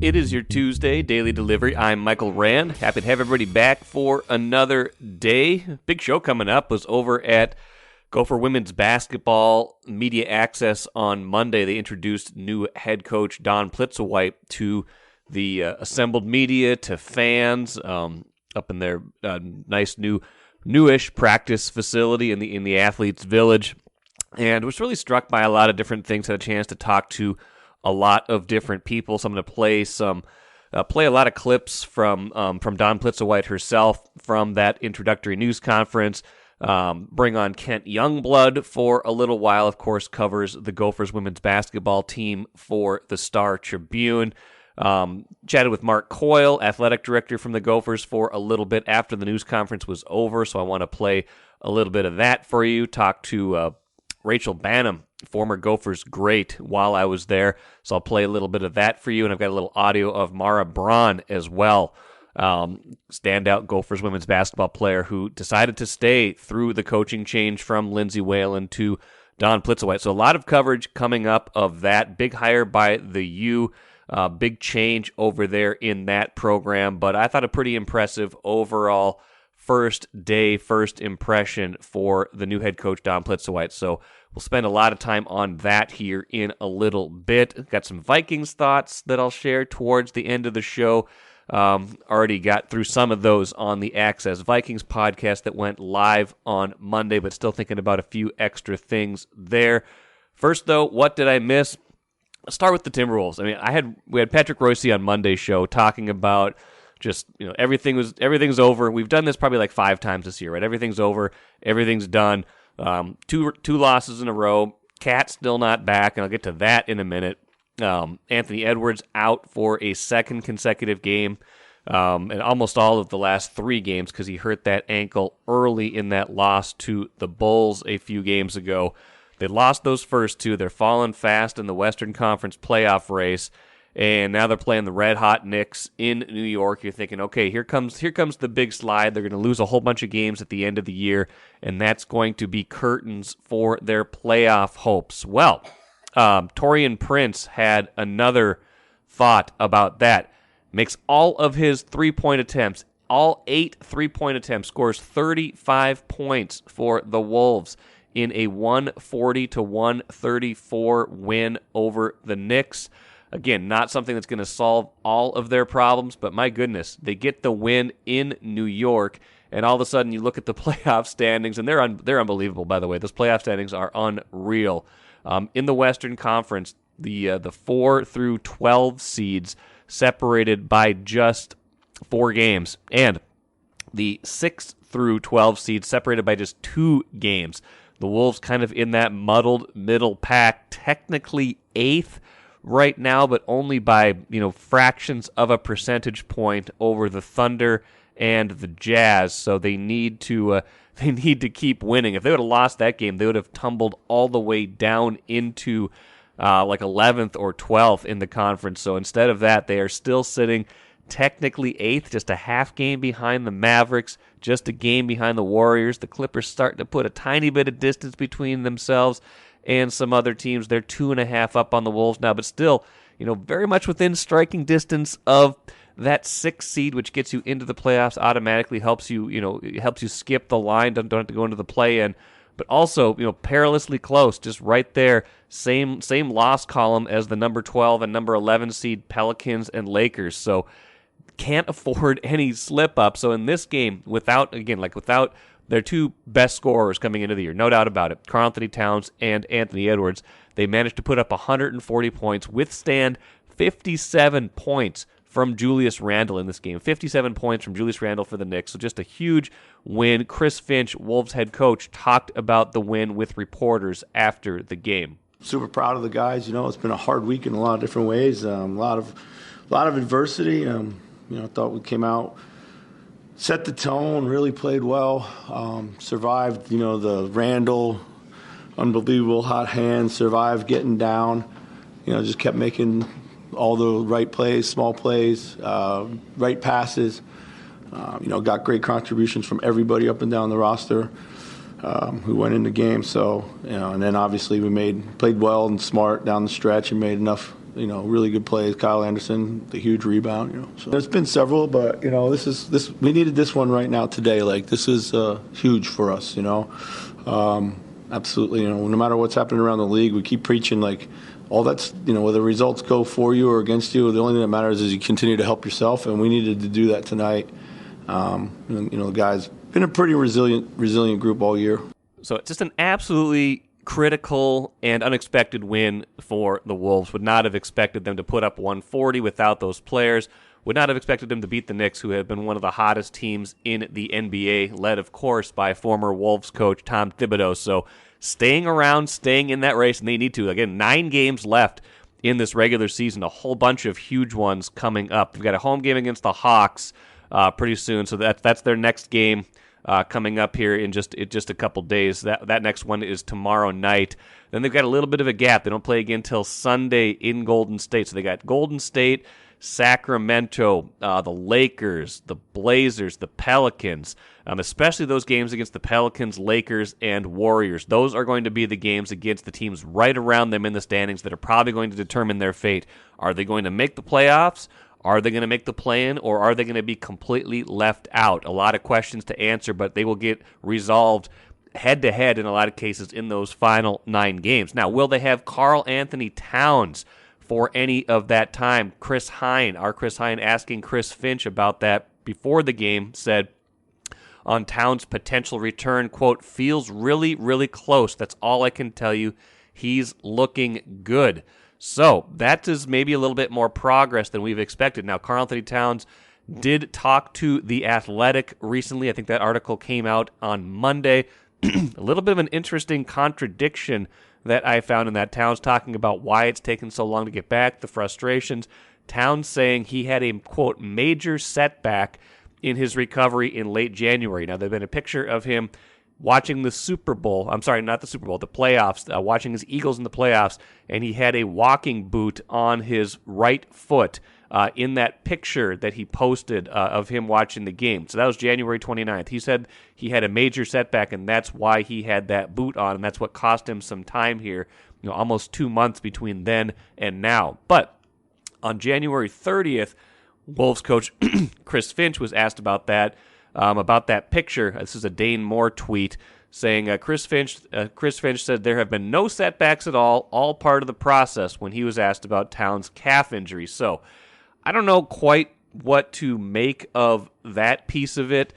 It is your Tuesday daily delivery. I'm Michael Rand. Happy to have everybody back for another day. Big show coming up. Was over at Gopher women's basketball media access on Monday. They introduced new head coach Dawn Plitzuweit to the assembled media, to fans, up in their nice newish practice facility in the athletes' village, and was really struck by a lot of different things. Had a chance to talk to a lot of different people. So I'm going to play a lot of clips from Dawn Plitzuweit herself from that introductory news conference. Bring on Kent Youngblood for a little while. Of course, covers the Gophers women's basketball team for the Star Tribune. Chatted with Mark Coyle, athletic director from the Gophers, for a little bit after the news conference was over. So I want to play a little bit of that for you. Talk to Rachel Banham, former Gophers great, while I was there. So I'll play a little bit of that for you, and I've got a little audio of Mara Braun as well. Standout Gophers women's basketball player who decided to stay through the coaching change from Lindsay Whalen to Dawn Plitzuweit. So a lot of coverage coming up of that. Big hire by the U. Big change over there in that program. But I thought a pretty impressive overall first impression for the new head coach, Dawn Plitzuweit. So we'll spend a lot of time on that here in a little bit. Got some Vikings thoughts that I'll share towards the end of the show. Already got through some of those on the Access Vikings podcast that went live on Monday, but still thinking about a few extra things there. First, though, what did I miss? Let's start with the Timberwolves. I mean, we had Patrick Royce on Monday's show talking about just, everything's over. We've done this probably like 5 times this year, right? Everything's over. Everything's done. Two losses in a row. Cat still not back, and I'll get to that in a minute. Anthony Edwards out for a second consecutive game, and almost all of the last 3 games because he hurt that ankle early in that loss to the Bulls a few games ago. They lost those first 2. They're falling fast in the Western Conference playoff race. And now they're playing the red-hot Knicks in New York. You're thinking, okay, here comes the big slide. They're going to lose a whole bunch of games at the end of the year, and that's going to be curtains for their playoff hopes. Well, Taurean Prince had another thought about that. Makes all of his three-point attempts, all 8 three-point attempts, scores 35 points for the Wolves in a 140-134 win over the Knicks. Again, not something that's going to solve all of their problems, but my goodness, they get the win in New York, and all of a sudden you look at the playoff standings, and they're unbelievable, by the way. Those playoff standings are unreal. In the Western Conference, the 4 through 12 seeds separated by just 4 games, and the 6 through 12 seeds separated by just 2 games. The Wolves kind of in that muddled middle pack, technically 8th right now, but only by fractions of a percentage point over the Thunder and the Jazz. So they need to keep winning. If they would have lost that game, they would have tumbled all the way down into like 11th or 12th in the conference. So instead of that, they are still sitting technically 8th, just a half game behind the Mavericks, just a game behind the Warriors. The Clippers starting to put a tiny bit of distance between themselves and some other teams. They're 2.5 up on the Wolves now, but still, very much within striking distance of that 6th seed, which gets you into the playoffs, automatically helps you, helps you skip the line, don't have to go into the play-in, but also, perilously close, just right there, same loss column as the number 12 and number 11 seed Pelicans and Lakers. So can't afford any slip-up. So in this game, without their 2 best scorers coming into the year, no doubt about it, Karl-Anthony Towns and Anthony Edwards, they managed to put up 140 points, withstand 57 points from Julius Randle in this game. 57 points from Julius Randle for the Knicks, so just a huge win. Chris Finch, Wolves head coach, talked about the win with reporters after the game. Super proud of the guys. It's been a hard week in a lot of different ways. A lot of adversity. I thought we came out, set the tone, really played well, survived, the Randall, unbelievable hot hand, survived getting down, just kept making all the right plays, small plays, right passes, got great contributions from everybody up and down the roster who went in the game. So, and then obviously we played well and smart down the stretch and made enough really good plays. Kyle Anderson, the huge rebound. So there's been several, but this we needed this one right now today. Like, this is huge for us. Absolutely. No matter what's happening around the league, we keep preaching like all that's whether results go for you or against you. The only thing that matters is you continue to help yourself, and we needed to do that tonight. The guys been a pretty resilient group all year. So it's just an absolutely critical and unexpected win for the Wolves. Would not have expected them to put up 140 without those players. Would not have expected them to beat the Knicks, who have been one of the hottest teams in the NBA, led, of course, by former Wolves coach Tom Thibodeau. So staying around, staying in that race, and they need to. Again, 9 games left in this regular season, a whole bunch of huge ones coming up. They've got a home game against the Hawks pretty soon, so that's their next game coming up here in just a couple days. That next one is tomorrow night. Then they've got a little bit of a gap. They don't play again until Sunday in Golden State. So they got Golden State, Sacramento, the Lakers, the Blazers, the Pelicans, especially those games against the Pelicans, Lakers, and Warriors. Those are going to be the games against the teams right around them in the standings that are probably going to determine their fate. Are they going to make the playoffs? Are they going to make the play-in, or are they going to be completely left out? A lot of questions to answer, but they will get resolved head-to-head in a lot of cases in those final 9 games. Now, will they have Karl-Anthony Towns for any of that time? Chris Hine asking Chris Finch about that before the game, said on Towns' potential return, quote, feels really, really close. That's all I can tell you. He's looking good. So that is maybe a little bit more progress than we've expected. Now, Karl-Anthony Towns did talk to The Athletic recently. I think that article came out on Monday. A little bit of an interesting contradiction that I found in that. Towns talking about why it's taken so long to get back, the frustrations. Towns saying he had a, quote, major setback in his recovery in late January. Now, there's been a picture of him watching the Super Bowl. I'm sorry, not the Super Bowl, the playoffs, watching his Eagles in the playoffs, and he had a walking boot on his right foot in that picture that he posted of him watching the game. So that was January 29th. He said he had a major setback, and that's why he had that boot on, and that's what cost him some time here, almost 2 months between then and now. But on January 30th, Wolves coach Chris Finch was asked about that picture. This is a Dane Moore tweet saying, Chris Finch said there have been no setbacks at all part of the process, when he was asked about Towns' calf injury. So I don't know quite what to make of that piece of it,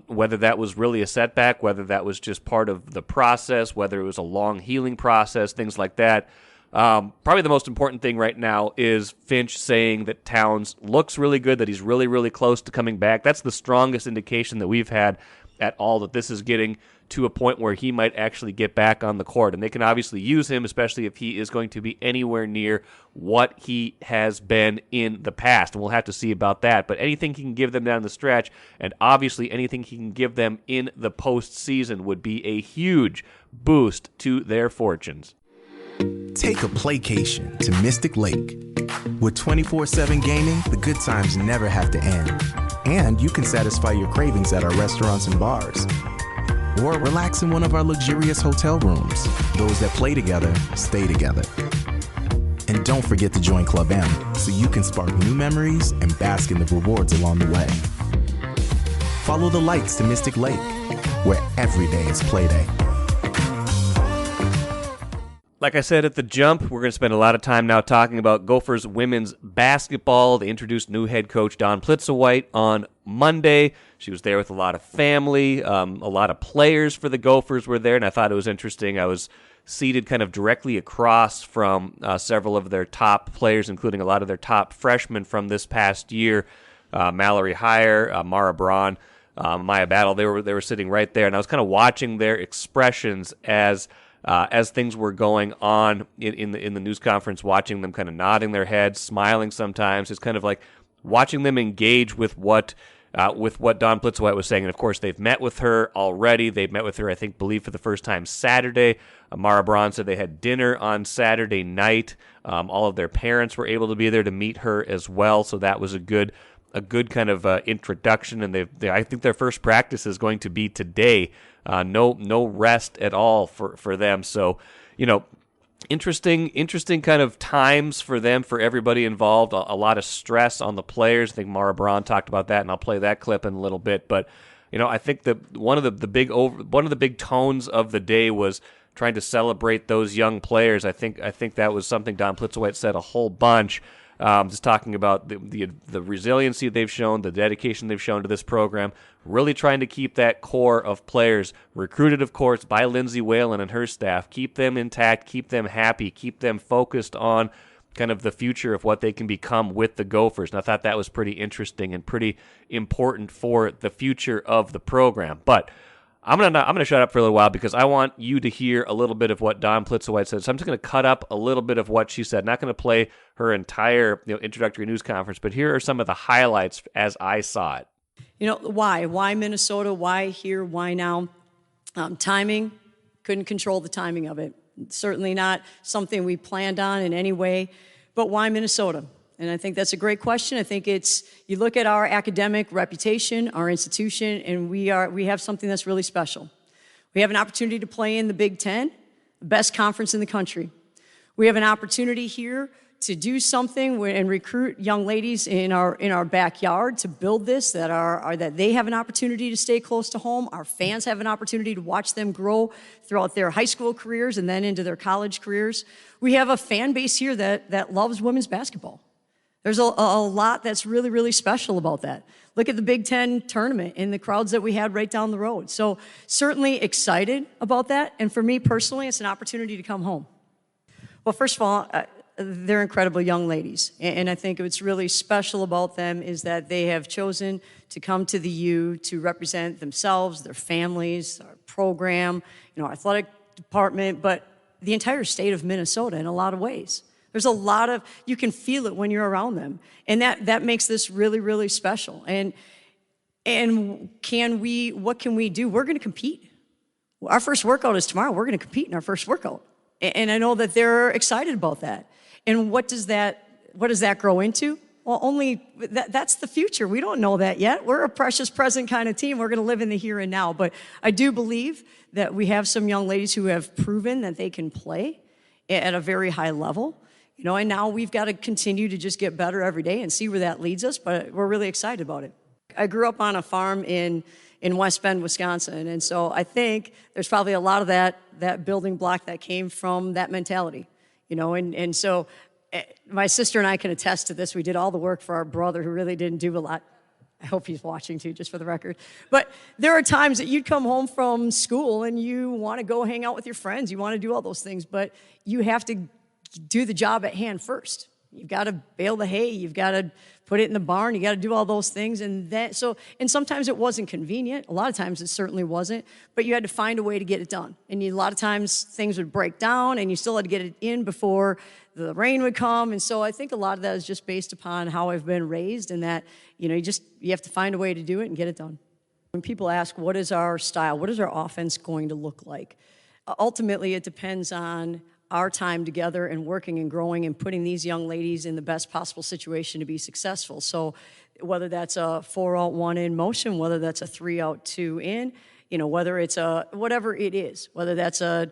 whether that was really a setback, whether that was just part of the process, whether it was a long healing process, things like that. Probably the most important thing right now is Finch saying that Towns looks really good, that he's really, really close to coming back. That's the strongest indication that we've had at all that this is getting to a point where he might actually get back on the court. And they can obviously use him, especially if he is going to be anywhere near what he has been in the past. And we'll have to see about that. But anything he can give them down the stretch, and obviously anything he can give them in the postseason, would be a huge boost to their fortunes. Take a playcation to Mystic Lake. With 24/7 gaming, the good times never have to end. And you can satisfy your cravings at our restaurants and bars. Or relax in one of our luxurious hotel rooms. Those that play together, stay together. And don't forget to join Club M so you can spark new memories and bask in the rewards along the way. Follow the lights to Mystic Lake, where every day is play day. Like I said at the jump, we're going to spend a lot of time now talking about Gophers women's basketball. They introduced new head coach Dawn Plitzuweit on Monday. She was there with a lot of family. A lot of players for the Gophers were there, and I thought it was interesting. I was seated kind of directly across from several of their top players, including a lot of their top freshmen from this past year. Mallory Heyer, Mara Braun, Maya Battle. They were sitting right there, and I was kind of watching their expressions as things were going on in the news conference, watching them kind of nodding their heads, smiling sometimes, just kind of like watching them engage with what Dawn Plitzuweit was saying. And of course, they've met with her already. They've met with her, I believe, for the first time Saturday. Mara Braun said they had dinner on Saturday night. All of their parents were able to be there to meet her as well. So that was a good kind of introduction. And I think their first practice is going to be today. No rest at all for them. So, Interesting kind of times for them, for everybody involved. A lot of stress on the players. I think Mara Braun talked about that, and I'll play that clip in a little bit. But I think that one of the big tones of the day was trying to celebrate those young players. I think that was something Dawn Plitzuweit said a whole bunch. Just talking about the resiliency they've shown, the dedication they've shown to this program, really trying to keep that core of players, recruited, of course, by Lindsay Whalen and her staff, keep them intact, keep them happy, keep them focused on kind of the future of what they can become with the Gophers. And I thought that was pretty interesting and pretty important for the future of the program. But I'm gonna shut up for a little while because I want you to hear a little bit of what Dawn Plitzuweit said. So I'm just gonna cut up a little bit of what she said. Not gonna play her entire introductory news conference, but here are some of the highlights as I saw it. Why Minnesota? Why here? Why now? Timing, couldn't control the timing of it. Certainly not something we planned on in any way. But why Minnesota? And I think that's a great question. I think you look at our academic reputation, our institution, and we have something that's really special. We have an opportunity to play in the Big Ten, the best conference in the country. We have an opportunity here to do something and recruit young ladies in our backyard to build this, that they have an opportunity to stay close to home. Our fans have an opportunity to watch them grow throughout their high school careers and then into their college careers. We have a fan base here that loves women's basketball. There's a lot that's really, really special about that. Look at the Big Ten tournament and the crowds that we had right down the road. So certainly excited about that. And for me personally, it's an opportunity to come home. Well, first of all, they're incredible young ladies. And I think what's really special about them is that they have chosen to come to the U to represent themselves, their families, our program, our athletic department, but the entire state of Minnesota in a lot of ways. There's a lot of, you can feel it when you're around them. And that makes this really, really special. And what can we do? We're going to compete. Our first workout is tomorrow. We're going to compete in our first workout. And I know that they're excited about that. And what does that grow into? Well, that's the future. We don't know that yet. We're a precious present kind of team. We're going to live in the here and now. But I do believe that we have some young ladies who have proven that they can play at a very high level. And now we've got to continue to just get better every day and see where that leads us, but we're really excited about it. I grew up on a farm in West Bend, Wisconsin, and so I think there's probably a lot of that building block that came from that mentality, and so my sister and I can attest to this. We did all the work for our brother who really didn't do a lot. I hope he's watching too, just for the record. But there are times that you'd come home from school and you want to go hang out with your friends. You want to do all those things, but you have to do the job at hand first. You've got to bale the hay. You've got to put it in the barn. You got to do all those things. And sometimes it wasn't convenient. A lot of times it certainly wasn't, but you had to find a way to get it done. And a lot of times things would break down and you still had to get it in before the rain would come. And so I think a lot of that is just based upon how I've been raised, and that, you have to find a way to do it and get it done. When people ask, what is our style? What is our offense going to look like? Ultimately, it depends on our time together and working and growing and putting these young ladies in the best possible situation to be successful. So whether that's a 4-out-1 in motion, whether that's a 3-out-2 in, whether it's whatever it is, whether that's a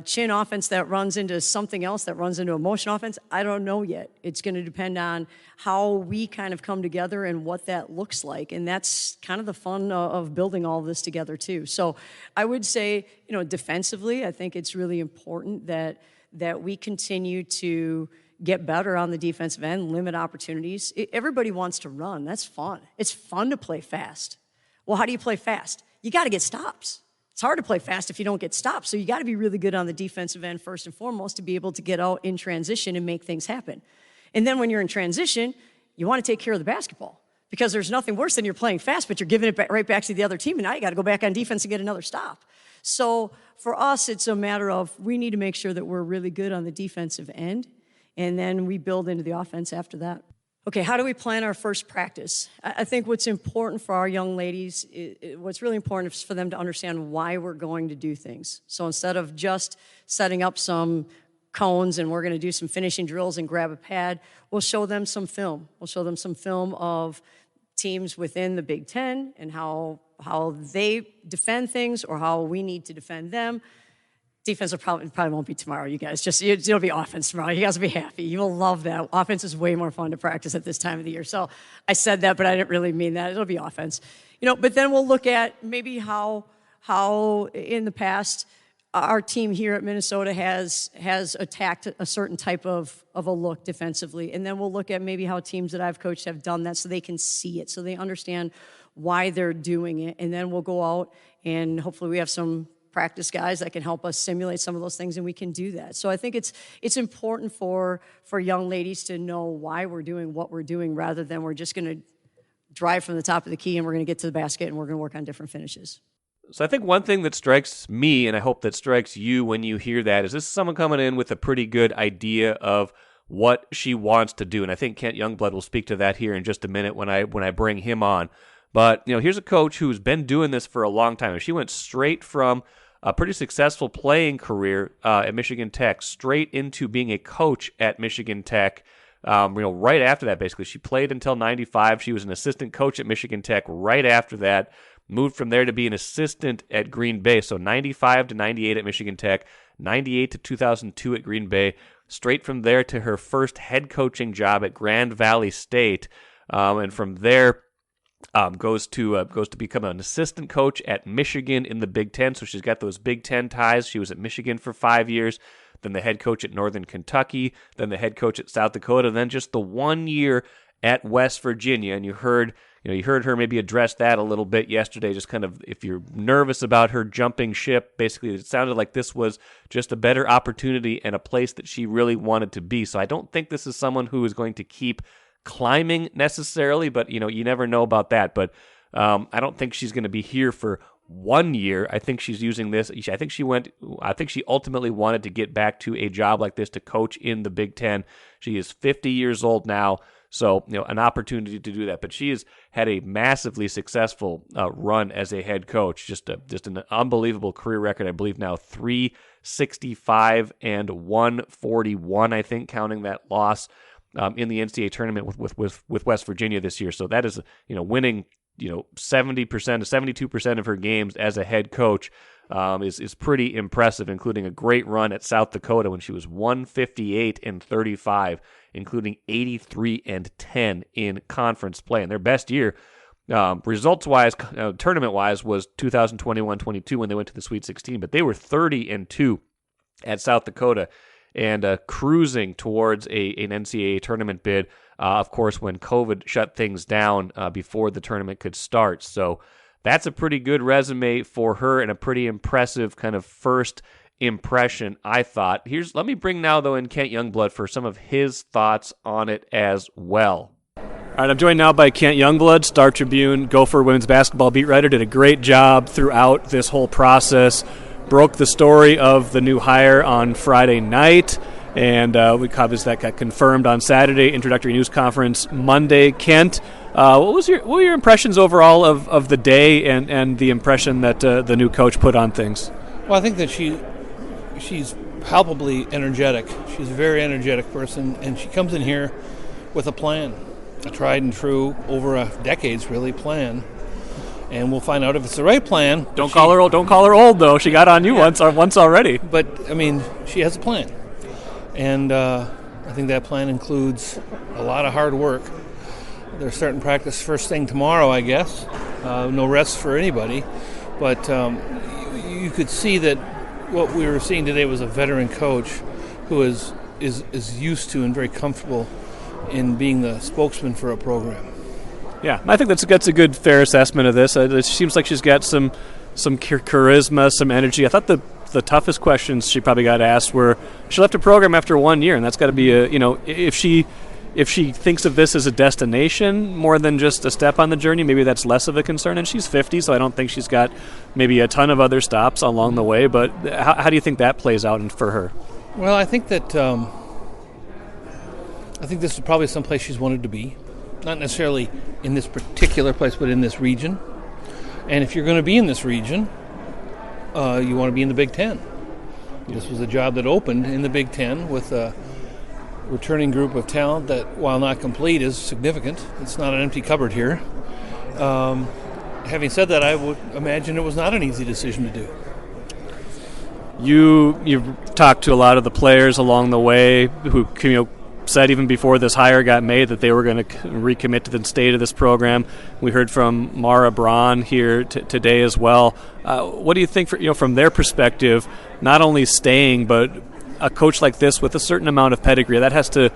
chin offense that runs into something else that runs into a motion offense, I don't know yet. It's going to depend on how we kind of come together and what that looks like. And that's kind of the fun of building all of this together too. So I would say, defensively, I think it's really important that we continue to get better on the defensive end, limit opportunities. Everybody wants to run. That's fun. It's fun to play fast. Well, how do you play fast? You got to get stops. It's hard to play fast if you don't get stops. So you got to be really good on the defensive end first and foremost to be able to get out in transition and make things happen. And then when you're in transition, you want to take care of the basketball, because there's nothing worse than you're playing fast, but you're giving it right back to the other team, and now you got to go back on defense and get another stop. So for us, it's a matter of we need to make sure that we're really good on the defensive end, and then we build into the offense after that. Okay, how do we plan our first practice? I think what's important for our young ladies, what's really important is for them to understand why we're going to do things. So instead of just setting up some cones and we're going to do some finishing drills and grab a pad, we'll show them some film. We'll show them some film of teams within the Big Ten and how they defend things or how we need to defend them. Defense will probably won't be tomorrow, you guys. It'll be offense tomorrow. You guys will be happy. You will love that. Offense is way more fun to practice at this time of the year. So I said that, but I didn't really mean that. It'll be offense. But then we'll look at maybe how in the past our team here at Minnesota has attacked a certain type of a look defensively. And then we'll look at maybe how teams that I've coached have done that so they can see it, so they understand why they're doing it. And then we'll go out and hopefully we have some practice guys that can help us simulate some of those things, and we can do that. So I think it's important for young ladies to know why we're doing what we're doing rather than we're just going to drive from the top of the key and we're going to get to the basket and we're going to work on different finishes. So I think one thing that strikes me, and I hope that strikes you when you hear that, is this is someone coming in with a pretty good idea of what she wants to do. And I think Kent Youngblood will speak to that here in just a minute when I bring him on. But, here's a coach who's been doing this for a long time. She went straight from a pretty successful playing career at Michigan Tech straight into being a coach at Michigan Tech. Right after that, basically. She played until 95. She was an assistant coach at Michigan Tech right after that. Moved from there to be an assistant at Green Bay. So 95 to 98 at Michigan Tech, 98 to 2002 at Green Bay. Straight from there to her first head coaching job at Grand Valley State. And from there, goes to become an assistant coach at Michigan in the Big Ten. So she's got those Big Ten ties. She was at Michigan for 5 years, then the head coach at Northern Kentucky, then the head coach at South Dakota, and then just the 1 year at West Virginia. And you heard her maybe address that a little bit yesterday, just kind of if you're nervous about her jumping ship. Basically, it sounded like this was just a better opportunity and a place that she really wanted to be. So I don't think this is someone who is going to keep climbing necessarily, but you never know about that. But I don't think she's going to be here for 1 year. I think she's using this. I think she ultimately wanted to get back to a job like this to coach in the Big Ten. She is 50 years old now, so an opportunity to do that. But she has had a massively successful run as a head coach. Just an unbelievable career record. I believe now 365 and 141. I think, counting that loss in the NCAA tournament with West Virginia this year. So that is, winning, 70% to 72% of her games as a head coach is pretty impressive, including a great run at South Dakota when she was 158 and 35, including 83 and 10 in conference play. And their best year, results-wise, tournament-wise, was 2021-22 when they went to the Sweet 16, but they were 30 and 2 at South Dakota, and cruising towards an NCAA tournament bid, of course, when COVID shut things down before the tournament could start. So that's a pretty good resume for her and a pretty impressive kind of first impression, I thought. Let me bring now, though, in Kent Youngblood for some of his thoughts on it as well. All right, I'm joined now by Kent Youngblood, Star Tribune, Gopher women's basketball beat writer. Did a great job throughout this whole process. Broke the story of the new hire on Friday night, and we obviously that got confirmed on Saturday. Introductory news conference Monday. Kent, what were your impressions overall of the day and the impression that the new coach put on things? Well, I think that she's palpably energetic. She's a very energetic person, and she comes in here with a plan, a tried and true, over a decade's really plan. And we'll find out if it's the right plan. Don't call her old, though. She got on you once already. But she has a plan, and I think that plan includes a lot of hard work. They're starting practice first thing tomorrow, I guess. No rest for anybody, but you could see that what we were seeing today was a veteran coach who is used to and very comfortable in being the spokesman for a program. Yeah, I think that's a good, fair assessment of this. It seems like she's got some charisma, some energy. I thought the toughest questions she probably got asked were, she left a program after 1 year, and that's got to be if she thinks of this as a destination more than just a step on the journey, maybe that's less of a concern. And she's 50, so I don't think she's got maybe a ton of other stops along the way. But how do you think that plays out for her? Well, I think that this is probably someplace she's wanted to be. Not necessarily in this particular place, but in this region. And if you're going to be in this region, you want to be in the Big Ten. This was a job that opened in the Big Ten with a returning group of talent that, while not complete, is significant. It's not an empty cupboard here. Having said that, I would imagine it was not an easy decision to do. You've talked to a lot of the players along the way who said even before this hire got made that they were going to recommit to the state of this program. We heard from Mara Braun here today as well. What do you think, from their perspective, not only staying, but a coach like this with a certain amount of pedigree, that has to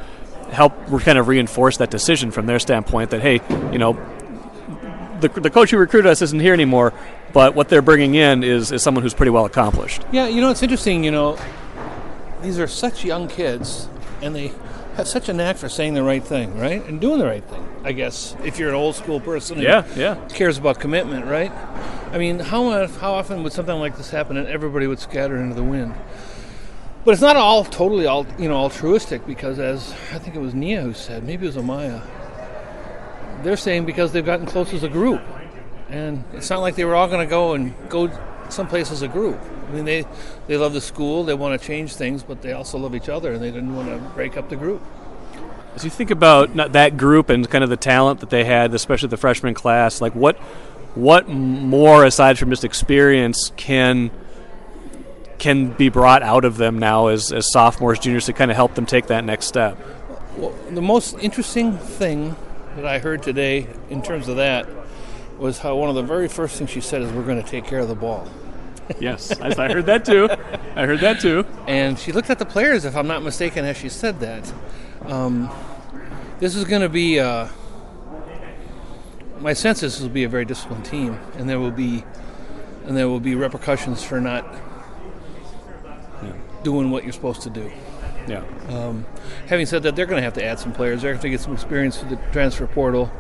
help kind of reinforce that decision from their standpoint that, hey, the coach who recruited us isn't here anymore, but what they're bringing in is someone who's pretty well accomplished. Yeah, it's interesting, these are such young kids, and they have such a knack for saying the right thing, right? And doing the right thing, I guess, if you're an old school person who cares about commitment, right? I mean, how often would something like this happen and everybody would scatter into the wind? But it's not all totally altruistic, because as I think it was Nia who said, maybe it was Amaya, they're saying because they've gotten close as a group. And it's not like they were all going to go someplace as a group. I mean, they love the school, they want to change things, but they also love each other, and they didn't want to break up the group. As you think about that group and kind of the talent that they had, especially the freshman class, like what more, aside from just experience, can be brought out of them now as sophomores, juniors, to kind of help them take that next step? Well, the most interesting thing that I heard today in terms of that was how one of the very first things she said is, we're going to take care of the ball. Yes, I heard that too. And she looked at the players, if I'm not mistaken, as she said that. This is going to be, my sense is this will be a very disciplined team, and there will be repercussions for not doing what you're supposed to do. Yeah. Having said that, they're going to have to add some players. They're going to have to get some experience through the transfer portal.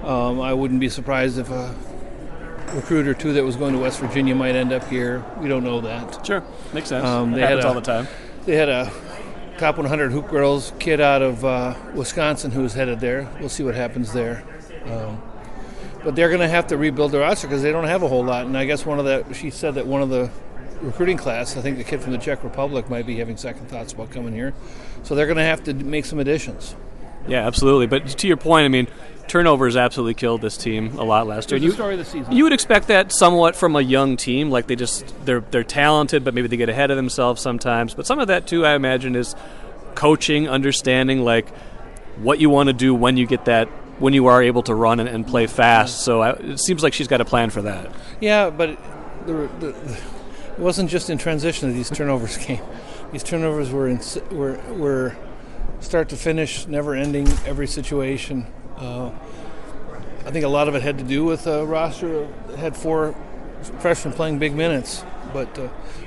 I wouldn't be surprised if a recruit or two that was going to West Virginia might end up here. We don't know that. Sure, makes sense. It happens all the time. They had a top 100 hoop girls kid out of Wisconsin who was headed there. We'll see what happens there. But they're going to have to rebuild their roster because they don't have a whole lot. And I guess she said that one of the recruiting class, I think the kid from the Czech Republic, might be having second thoughts about coming here. So they're going to have to make some additions. Yeah, absolutely. But to your point, I mean, turnovers absolutely killed this team a lot last year. It was the story of the season. You would expect that somewhat from a young team, like they're talented, but maybe they get ahead of themselves sometimes. But some of that too, I imagine, is coaching, understanding like what you want to do when you are able to run and play fast. So it seems like she's got a plan for that. Yeah, but it wasn't just in transition that these turnovers came. These turnovers were start to finish, never ending, every situation. I think a lot of it had to do with a roster that had 4 freshmen playing big minutes. But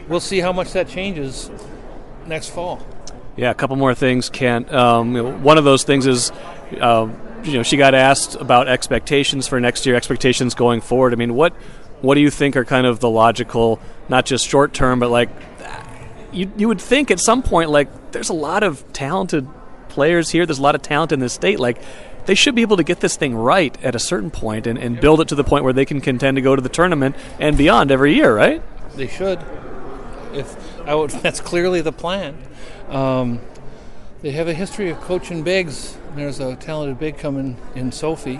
we'll see how much that changes next fall. Yeah, a couple more things, Kent. One of those things is, she got asked about expectations for next year, expectations going forward. I mean, what do you think are kind of the logical, not just short term, but like you would think at some point, like there's a lot of talented players here, there's a lot of talent in this state, like they should be able to get this thing right at a certain point and build it to the point where they can contend to go to the tournament and beyond every year, right? They should. That's clearly the plan. They have a history of coaching bigs. There's a talented big coming in, Sophie,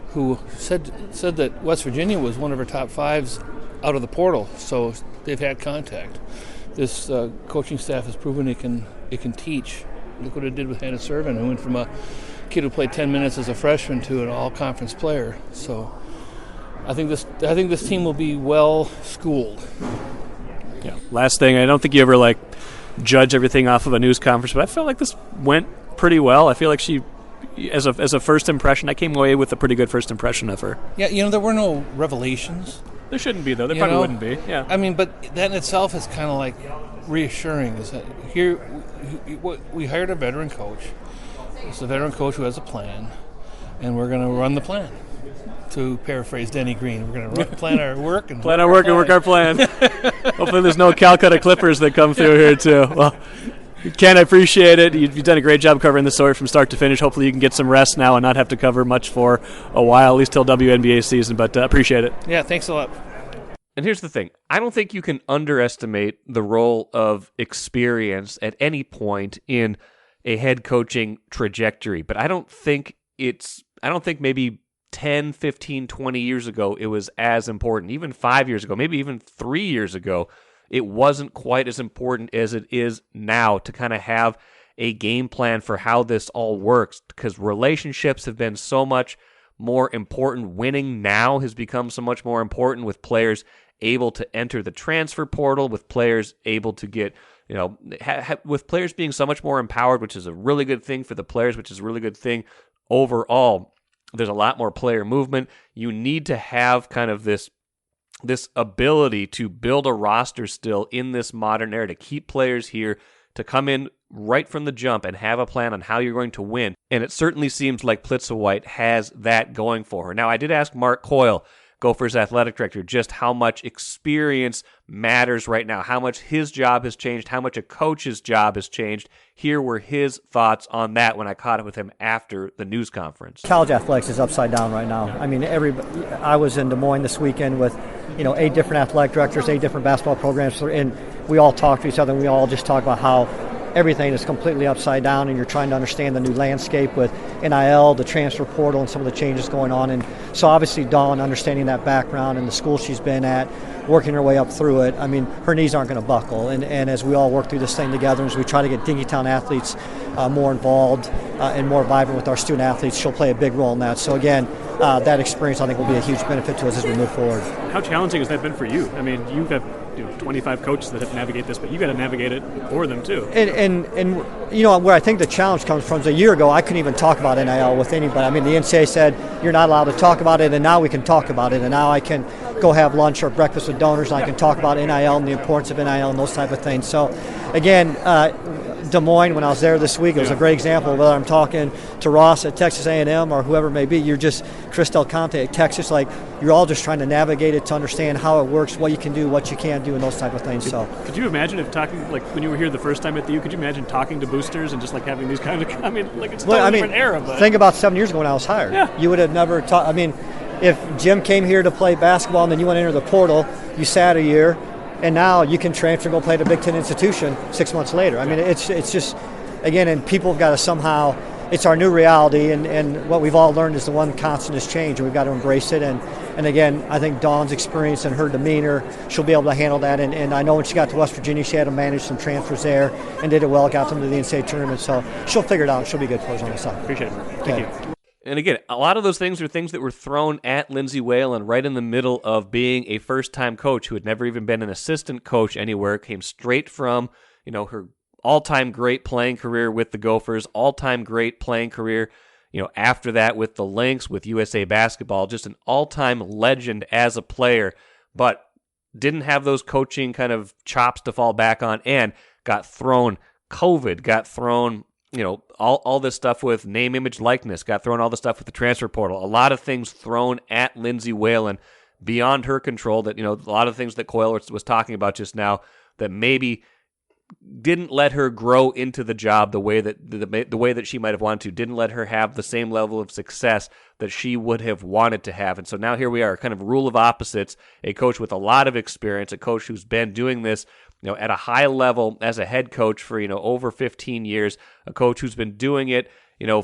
who said that West Virginia was one of her top 5s out of the portal, so they've had contact. This coaching staff has proven it can teach. Look what it did with Hannah Servin, who went from a kid who played 10 minutes as a freshman to an all-conference player. So I think this team will be well schooled. Yeah. Last thing, I don't think you ever judge everything off of a news conference, but I felt like this went pretty well. I feel like she, as a first impression, I came away with a pretty good first impression of her. Yeah, there were no revelations. There shouldn't be, though. There probably wouldn't be. Yeah. I mean, but that in itself is kind of like reassuring. Is that here we hired a veteran coach. It's a veteran coach who has a plan, and we're going to run the plan. To paraphrase Denny Green, we're going to plan our work and work our plan. Hopefully, there's no Calcutta Clippers that come through here too. Well, Ken, I appreciate it. You've done a great job covering the story from start to finish. Hopefully, you can get some rest now and not have to cover much for a while, at least till WNBA season. But appreciate it. Yeah, thanks a lot. And here's the thing. I don't think you can underestimate the role of experience at any point in a head coaching trajectory. But I don't think maybe 10, 15, 20 years ago it was as important. Even 5 years ago, maybe even 3 years ago, it wasn't quite as important as it is now to kind of have a game plan for how this all works, because relationships have been so much more important. Winning now has become so much more important, with players able to enter the transfer portal, with players able to get, with players being so much more empowered, which is a really good thing for the players, which is a really good thing overall. There's a lot more player movement. You need to have kind of this ability to build a roster still in this modern era, to keep players here, to come in right from the jump and have a plan on how you're going to win. And it certainly seems like Plitzuweit has that going for her. Now, I did ask Mark Coyle, Gophers athletic director, just how much experience matters right now, how much his job has changed, how much a coach's job has changed. Here were his thoughts on that when I caught up with him after the news conference. College athletics is upside down right now. I mean, I was in Des Moines this weekend with 8 different athletic directors, 8 different basketball programs, and we all talk to each other, and we all just talk about how everything is completely upside down, and you're trying to understand the new landscape with NIL, the transfer portal, and some of the changes going on. And so obviously Dawn, understanding that background and the school she's been at, working her way up through it, I mean, her knees aren't going to buckle. And as we all work through this thing together, as we try to get Dinkytown athletes more involved and more vibrant with our student athletes, she'll play a big role in that. So again, that experience, I think, will be a huge benefit to us as we move forward. How challenging has that been for you? I mean, you've got 25 coaches that have to navigate this, but you got to navigate it for them too. And where I think the challenge comes from is a year ago I couldn't even talk about NIL with anybody. I mean, the NCAA said you're not allowed to talk about it, and now we can talk about it, and now I can go have lunch or breakfast with donors, and I can talk about NIL and the importance of NIL and those type of things. So again, Des Moines, when I was there this week, it was a great example. Whether I'm talking to Ross at Texas A&M or whoever it may be, you're just Chris Del Conte at Texas, like you're all just trying to navigate it to understand how it works, what you can do, what you can't do, and those type of things. So could you imagine if talking, like when you were here the first time at the U, could you imagine talking to boosters and just like having these kind of, I mean, like it's a totally different era. But think about 7 years ago when I was hired. Yeah. You would have never taught. I mean, if Jim came here to play basketball and then you want to enter the portal, you sat a year, and now you can transfer and go play at a Big Ten institution 6 months later. I mean, it's just, again, and people have got to somehow, it's our new reality, and what we've all learned is the one constant is change, and we've got to embrace it. And again, I think Dawn's experience and her demeanor, she'll be able to handle that. And I know when she got to West Virginia, she had to manage some transfers there and did it well, got them to the NCAA tournament. So she'll figure it out. She'll be good for us on the side. Appreciate it. Thank you. And again, a lot of those things are things that were thrown at Lindsay Whalen right in the middle of being a first-time coach who had never even been an assistant coach anywhere, came straight from, her all-time great playing career with the Gophers, all-time great playing career, after that with the Lynx, with USA Basketball, just an all-time legend as a player, but didn't have those coaching kind of chops to fall back on, and got thrown COVID, got thrown all this stuff with name, image, likeness, got thrown all the stuff with the transfer portal. A lot of things thrown at Lindsay Whalen beyond her control that, a lot of things that Coyle was talking about just now that maybe didn't let her grow into the job the way that she might have wanted to, didn't let her have the same level of success that she would have wanted to have. And so now here we are, kind of rule of opposites, a coach with a lot of experience, a coach who's been doing this at a high level as a head coach for, over 15 years, a coach who's been doing it,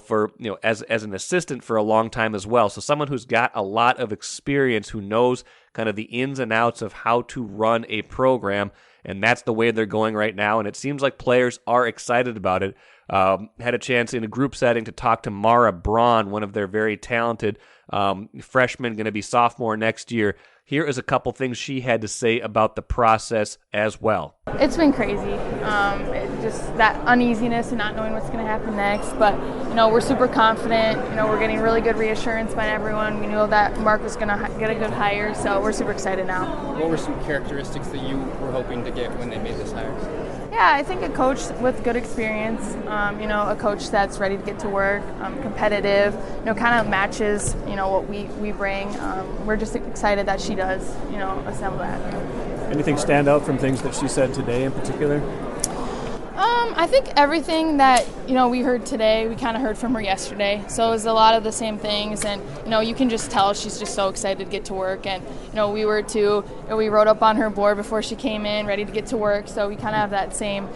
for, as an assistant for a long time as well. So someone who's got a lot of experience, who knows kind of the ins and outs of how to run a program. And that's the way they're going right now. And it seems like players are excited about it. Had a chance in a group setting to talk to Mara Braun, one of their very talented freshmen, going to be sophomore next year. Here is a couple things she had to say about the process as well. It's been crazy. Just that uneasiness and not knowing what's going to happen next. But, we're super confident. We're getting really good reassurance by everyone. We knew that Mark was going to get a good hire, so we're super excited now. What were some characteristics that you were hoping to get when they made this hire? Yeah, I think a coach with good experience, a coach that's ready to get to work, competitive, kind of matches, what we bring. We're just excited that she does, assemble that. Anything stand out from things that she said today in particular? I think everything that, we heard today, we kind of heard from her yesterday. So it was a lot of the same things. And, you can just tell she's just so excited to get to work. And, we were too. We wrote up on her board before she came in, ready to get to work. So we kind of have that same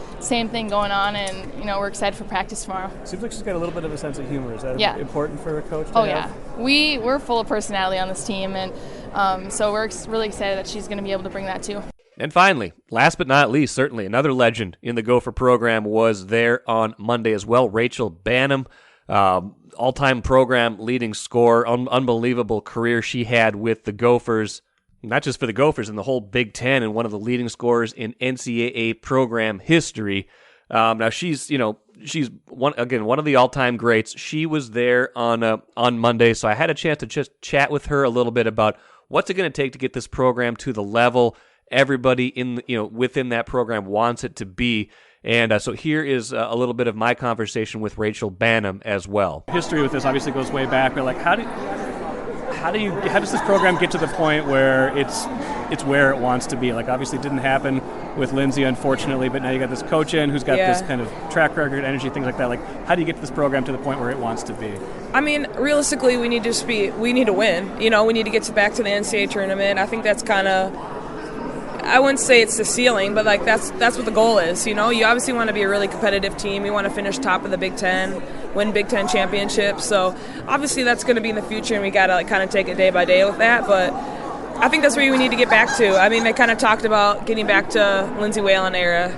thing going on. And, we're excited for practice tomorrow. Seems like she's got a little bit of a sense of humor. Is that important for a coach to have? Yeah. We're full of personality on this team. And so we're really excited that she's going to be able to bring that too. And finally, last but not least, certainly another legend in the Gopher program was there on Monday as well. Rachel Banham, all-time program leading scorer, unbelievable career she had with the Gophers, not just for the Gophers, in the whole Big Ten, and one of the leading scorers in NCAA program history. Now she's one of the all-time greats. She was there on Monday, so I had a chance to just chat with her a little bit about what's it going to take to get this program to the level everybody within that program wants it to be. And so here is a little bit of my conversation with Rachel Banham as well. History with this obviously goes way back, but like how does this program get to the point where it's where it wants to be? Like obviously it didn't happen with Lindsay, unfortunately, but now you got this coach in who's got this kind of track record, energy, things like that. Like how do you get this program to the point where it wants to be? I mean, realistically, we need to win. We need to get back to the NCAA tournament. I think that's kind of, I wouldn't say it's the ceiling, but like that's what the goal is. You obviously want to be a really competitive team. You want to finish top of the Big Ten, win Big Ten championships. So obviously that's going to be in the future, and we got to kind of take it day by day with that. But I think that's where we need to get back to. I mean, they kind of talked about getting back to Lindsay Whalen era,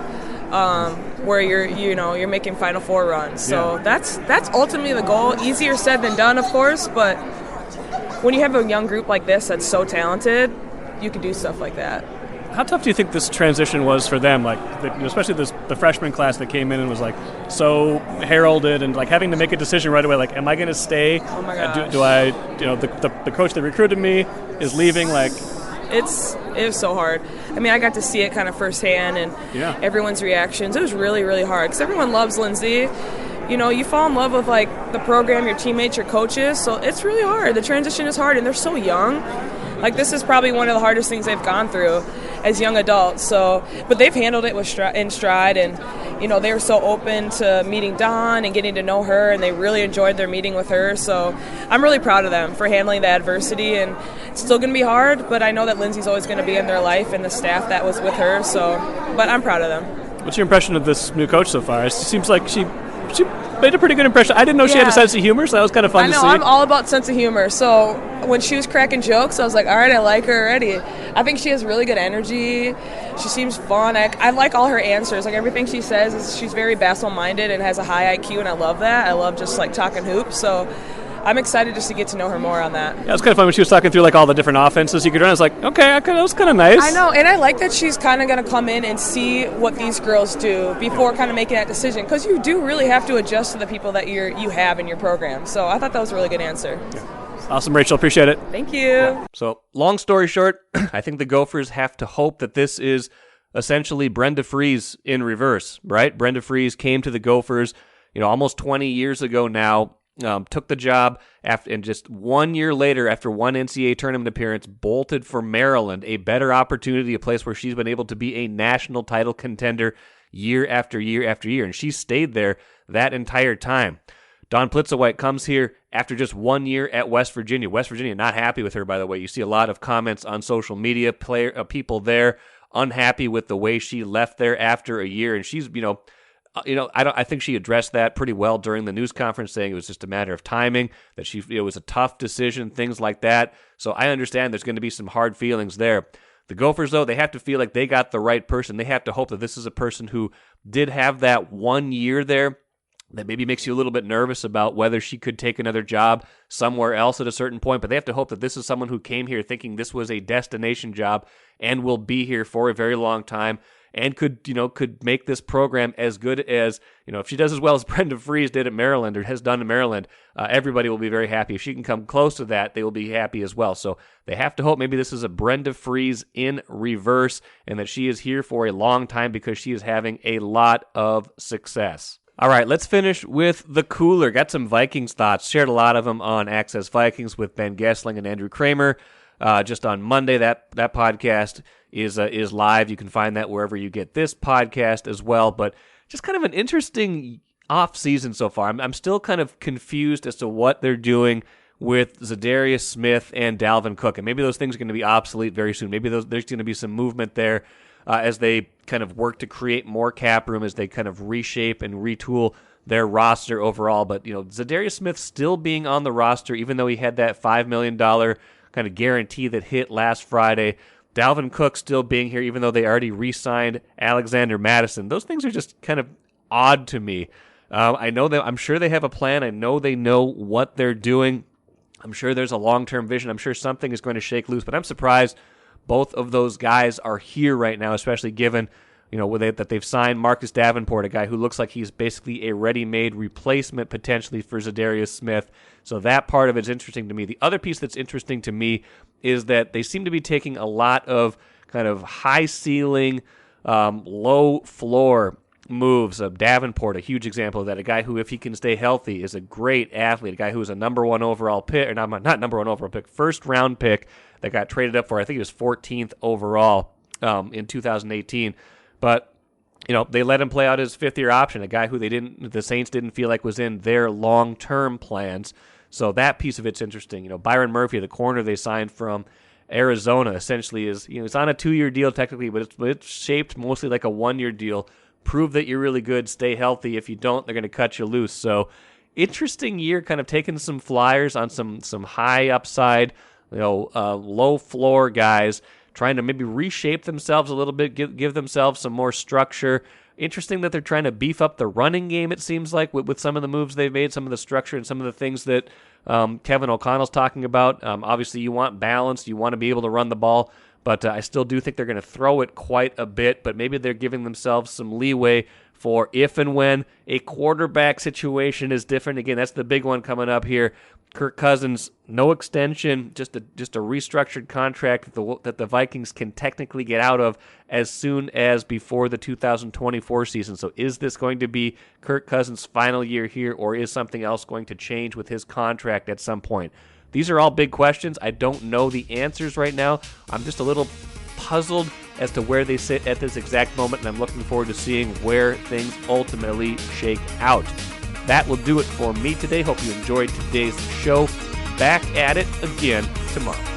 where you're making Final Four runs. So that's ultimately the goal. Easier said than done, of course, but when you have a young group like this that's so talented, you can do stuff like that. How tough do you think this transition was for them? Like, especially the freshman class that came in and was like so heralded, and like having to make a decision right away. Like, am I going to stay? Oh my gosh. Do I? The coach that recruited me is leaving. Like, it was so hard. I mean, I got to see it kind of firsthand, and everyone's reactions. It was really, really hard because everyone loves Lindsay. You fall in love with like the program, your teammates, your coaches. So it's really hard. The transition is hard, and they're so young. Like, this is probably one of the hardest things they've gone through as young adults. So, but they've handled it in stride, and they were so open to meeting Dawn and getting to know her, and they really enjoyed their meeting with her. So I'm really proud of them for handling the adversity, and it's still going to be hard, but I know that Lindsay's always going to be in their life and the staff that was with her. So, but I'm proud of them. What's your impression of this new coach so far? It seems like she made a pretty good impression. I didn't know she had a sense of humor, so that was kind of fun to see. I'm all about sense of humor. So when she was cracking jokes, I was like, all right, I like her already. I think she has really good energy. She seems fun. I like all her answers. Like, everything she says she's very basketball-minded and has a high IQ, and I love that. I love just, like, talking hoops. So I'm excited just to get to know her more on that. Yeah, it was kind of fun when she was talking through like all the different offenses you could run. I was like, okay, that was kind of nice. I know, and I like that she's kind of going to come in and see what these girls do before kind of making that decision, because you do really have to adjust to the people that you have in your program. So I thought that was a really good answer. Yeah. Awesome, Rachel. Appreciate it. Thank you. So, long story short, I think the Gophers have to hope that this is essentially Brenda Frese in reverse, right? Brenda Frese came to the Gophers, almost 20 years ago now. Took the job and just 1 year later, after one NCAA tournament appearance, bolted for Maryland, a better opportunity, a place where she's been able to be a national title contender year after year after year, and she stayed there that entire time. Dawn Plitzuweit comes here after just 1 year at West Virginia. West Virginia not happy with her, by the way. You see a lot of comments on social media, people there unhappy with the way she left there after a year, and she's, I think she addressed that pretty well during the news conference, saying it was just a matter of timing, that it was a tough decision, things like that. So I understand there's going to be some hard feelings there. The Gophers, though, they have to feel like they got the right person. They have to hope that this is a person who did have that 1 year there that maybe makes you a little bit nervous about whether she could take another job somewhere else at a certain point. But they have to hope that this is someone who came here thinking this was a destination job and will be here for a very long time, and could make this program as good as, if she does as well as Brenda Frese did at Maryland or has done in Maryland, everybody will be very happy. If she can come close to that, they will be happy as well. So they have to hope maybe this is a Brenda Frese in reverse, and that she is here for a long time because she is having a lot of success. All right, let's finish with the cooler. Got some Vikings thoughts. Shared a lot of them on Access Vikings with Ben Gessling and Andrew Kramer. Just on Monday, that podcast is live. You can find that wherever you get this podcast as well. But just kind of an interesting off season so far. I'm still kind of confused as to what they're doing with Zadarius Smith and Dalvin Cook, and maybe those things are going to be obsolete very soon. Maybe there's going to be some movement there as they kind of work to create more cap room, as they kind of reshape and retool their roster overall. But Zadarius Smith still being on the roster, even though he had that $5 million kind of guarantee that hit last Friday. Dalvin Cook still being here, even though they already re-signed Alexander Madison. Those things are just kind of odd to me. I'm sure they have a plan. I know they know what they're doing. I'm sure there's a long-term vision. I'm sure something is going to shake loose, but I'm surprised both of those guys are here right now, especially given that they've signed Marcus Davenport, a guy who looks like he's basically a ready-made replacement potentially for Zadarius Smith. So that part of it is interesting to me. The other piece that's interesting to me is that they seem to be taking a lot of kind of high-ceiling, low-floor moves. Davenport, a huge example of that, a guy who, if he can stay healthy, is a great athlete, a guy who was a number one overall pick, or not number one overall pick, first-round pick that got traded up for, I think it was 14th overall in 2018. But they let him play out his fifth-year option, a guy who the Saints didn't feel like was in their long-term plans. So that piece of it's interesting. Byron Murphy, the corner they signed from Arizona, essentially is it's on a 2-year deal technically, but it's shaped mostly like a 1-year deal. Prove that you're really good, stay healthy. If you don't, they're going to cut you loose. So interesting year, kind of taking some flyers on some high upside, low floor guys, trying to maybe reshape themselves a little bit, give themselves some more structure. Interesting that they're trying to beef up the running game, it seems like, with some of the moves they've made, some of the structure and some of the things that Kevin O'Connell's talking about. Obviously, you want balance. You want to be able to run the ball. But I still do think they're going to throw it quite a bit, but maybe they're giving themselves some leeway for if and when a quarterback situation is different. Again, that's the big one coming up here. Kirk Cousins, no extension, just a restructured contract that the Vikings can technically get out of as soon as before the 2024 season. So is this going to be Kirk Cousins' final year here, or is something else going to change with his contract at some point? These are all big questions. I don't know the answers right now. I'm just a little puzzled as to where they sit at this exact moment, and I'm looking forward to seeing where things ultimately shake out. That will do it for me today. Hope you enjoyed today's show. Back at it again tomorrow.